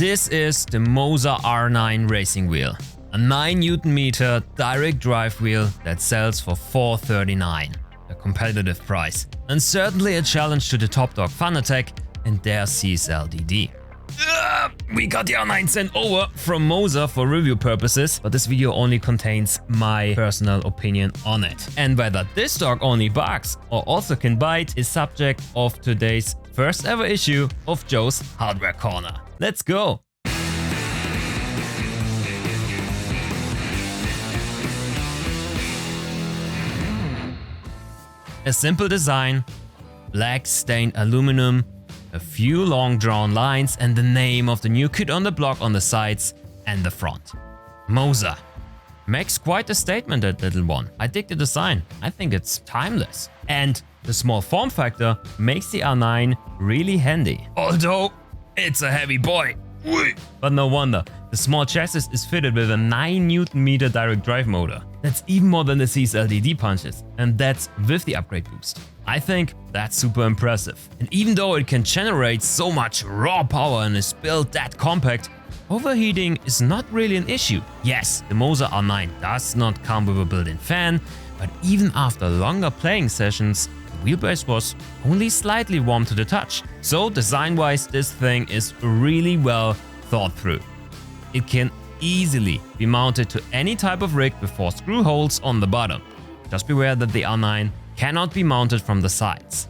This is the MOZA R9 racing wheel, a 9Nm direct drive wheel that sells for $439, a competitive price, and certainly a challenge to the top dog Fanatec and their CSLDD. We got the R9 sent over from MOZA for review purposes, but this video only contains my personal opinion on it. And whether this dog only barks or also can bite is subject of today's first ever issue of Joe's Hardware Corner. Let's go! A simple design, black stained aluminum, a few long drawn lines and the name of the new kid on the block on the sides and the front. MOZA. Makes quite a statement, that little one. I dig the design, I think it's timeless. And the small form factor makes the R9 really handy. Although it's a heavy boy. But no wonder, the small chassis is fitted with a 9Nm direct drive motor. That's even more than the CSLDD punches, and that's with the upgrade boost. I think that's super impressive. And even though it can generate so much raw power and is built that compact, overheating is not really an issue. Yes, the MOZA R9 does not come with a built-in fan, but even after longer playing sessions, the wheelbase was only slightly warm to the touch. So design-wise, this thing is really well thought through. It can easily be mounted to any type of rig with 4 screw holes on the bottom. Just beware that the R9 cannot be mounted from the sides.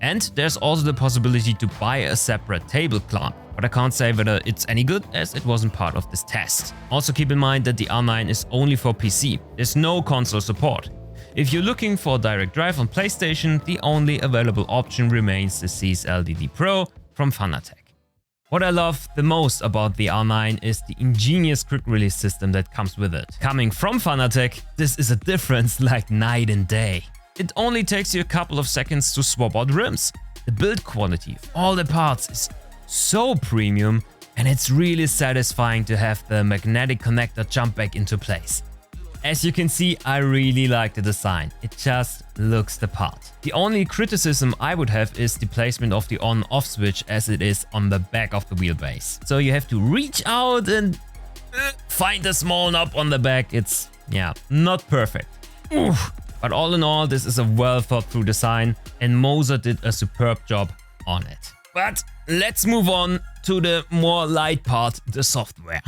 And there's also the possibility to buy a separate table clamp, but I can't say whether it's any good as it wasn't part of this test. Also keep in mind that the R9 is only for PC, there's no console support. If you're looking for direct drive on PlayStation, the only available option remains the CSLDD Pro from Fanatec. What I love the most about the R9 is the ingenious quick release system that comes with it. Coming from Fanatec, this is a difference like night and day. It only takes you a couple of seconds to swap out rims. The build quality of all the parts is so premium, and it's really satisfying to have the magnetic connector jump back into place. As you can see, I really like the design, it just looks the part. The only criticism I would have is the placement of the on-off switch as it is on the back of the wheelbase. So you have to reach out and find a small knob on the back. It's, yeah, not perfect. Oof. But all in all, this is a well thought through design and MOZA did a superb job on it. But let's move on to the more light part, the software.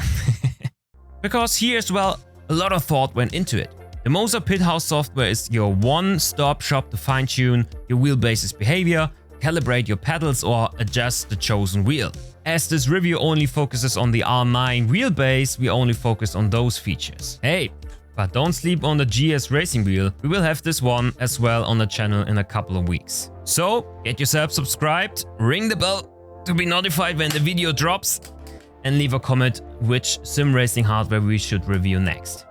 Because here as well, a lot of thought went into it. The MOZA Pit House software is your one-stop shop to fine-tune your wheelbase's behavior, calibrate your pedals or adjust the chosen wheel. As this review only focuses on the R9 wheelbase, we only focus on those features. Hey, but don't sleep on the GS racing wheel, we will have this one as well on the channel in a couple of weeks. So get yourself subscribed, ring the bell to be notified when the video drops, and leave a comment which sim racing hardware we should review next.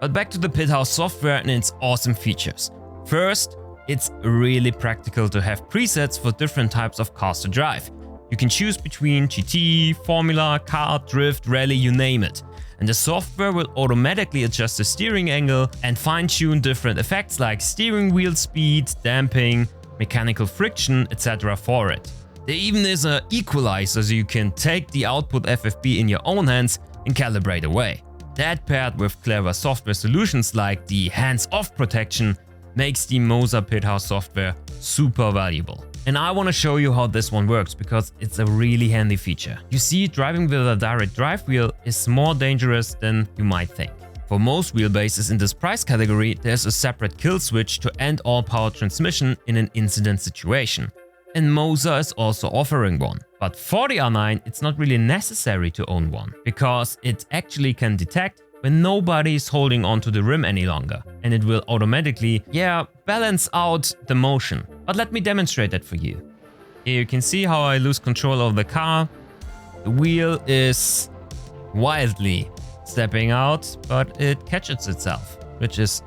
But back to the Pit House software and its awesome features. First, it's really practical to have presets for different types of cars to drive. You can choose between GT, Formula, Kart, Drift, Rally, you name it. And the software will automatically adjust the steering angle and fine-tune different effects like steering wheel speed, damping, mechanical friction, etc. for it. There even is an equalizer so you can take the output FFB in your own hands and calibrate away. That paired with clever software solutions like the hands-off protection makes the MOZA Pit House software super valuable. And I want to show you how this one works because it's a really handy feature. You see, driving with a direct drive wheel is more dangerous than you might think. For most wheelbases in this price category, there's a separate kill switch to end all power transmission in an incident situation. And MOZA is also offering one. But for the R9, it's not really necessary to own one, because it actually can detect when nobody is holding onto the rim any longer, and it will automatically, balance out the motion. But let me demonstrate that for you. Here you can see how I lose control of the car. The wheel is wildly stepping out, but it catches itself, which is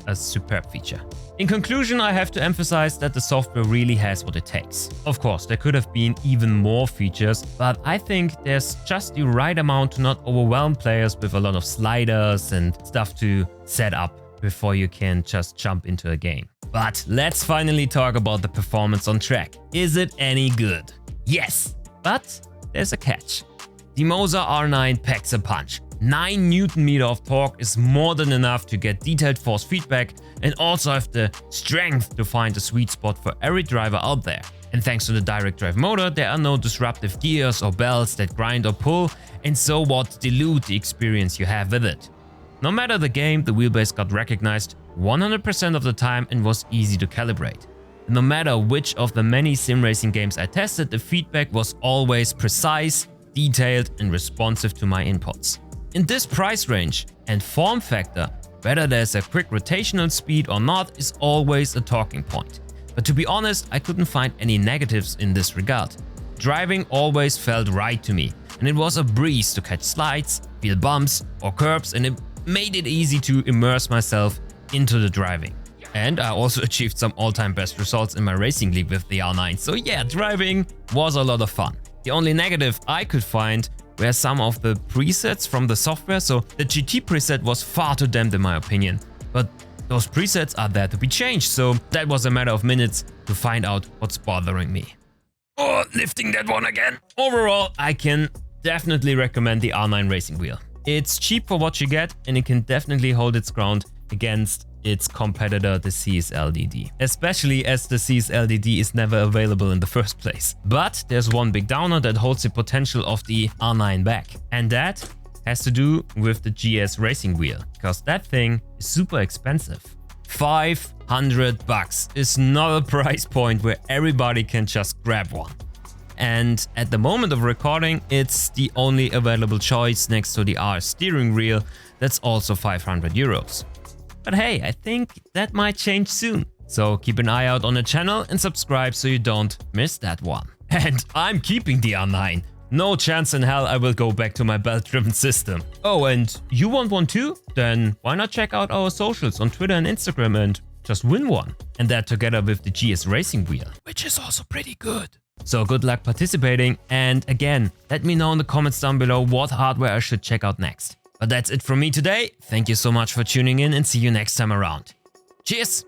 a superb feature. In conclusion, I have to emphasize that the software really has what it takes. Of course, there could have been even more features, but I think there's just the right amount to not overwhelm players with a lot of sliders and stuff to set up before you can just jump into a game. But let's finally talk about the performance on track. Is it any good? Yes, but there's a catch. The MOZA R9 packs a punch. 9 Nm of torque is more than enough to get detailed force feedback and also have the strength to find a sweet spot for every driver out there. And thanks to the direct drive motor, there are no disruptive gears or belts that grind or pull and so what dilute the experience you have with it. No matter the game, the wheelbase got recognized 100% of the time and was easy to calibrate. No matter which of the many sim racing games I tested, the feedback was always precise, detailed and responsive to my inputs. In this price range and form factor, whether there's a quick rotational speed or not is always a talking point. But to be honest, I couldn't find any negatives in this regard. Driving always felt right to me, and it was a breeze to catch slides, feel bumps or curbs, and it made it easy to immerse myself into the driving. And I also achieved some all-time best results in my racing league with the R9, so yeah, driving was a lot of fun. The only negative I could find were some of the presets from the software, so the GT preset was far too damped in my opinion. But those presets are there to be changed, so that was a matter of minutes to find out what's bothering me. Oh, lifting that one again. Overall, I can definitely recommend the R9 racing wheel. It's cheap for what you get and it can definitely hold its ground against its competitor, the CSLDD. Especially as the CSLDD is never available in the first place. But there's one big downer that holds the potential of the R9 back. And that has to do with the GS racing wheel, because that thing is super expensive. $500 is not a price point where everybody can just grab one. And at the moment of recording, it's the only available choice next to the R steering wheel that's also 500 euros. But hey, I think that might change soon. So keep an eye out on the channel and subscribe so you don't miss that one. And I'm keeping the R9. No chance in hell I will go back to my belt-driven system. Oh, and you want one too? Then why not check out our socials on Twitter and Instagram and just win one. And that together with the GS racing wheel, which is also pretty good. So good luck participating, and again, let me know in the comments down below what hardware I should check out next. But that's it from me today. Thank you so much for tuning in and see you next time around. Cheers!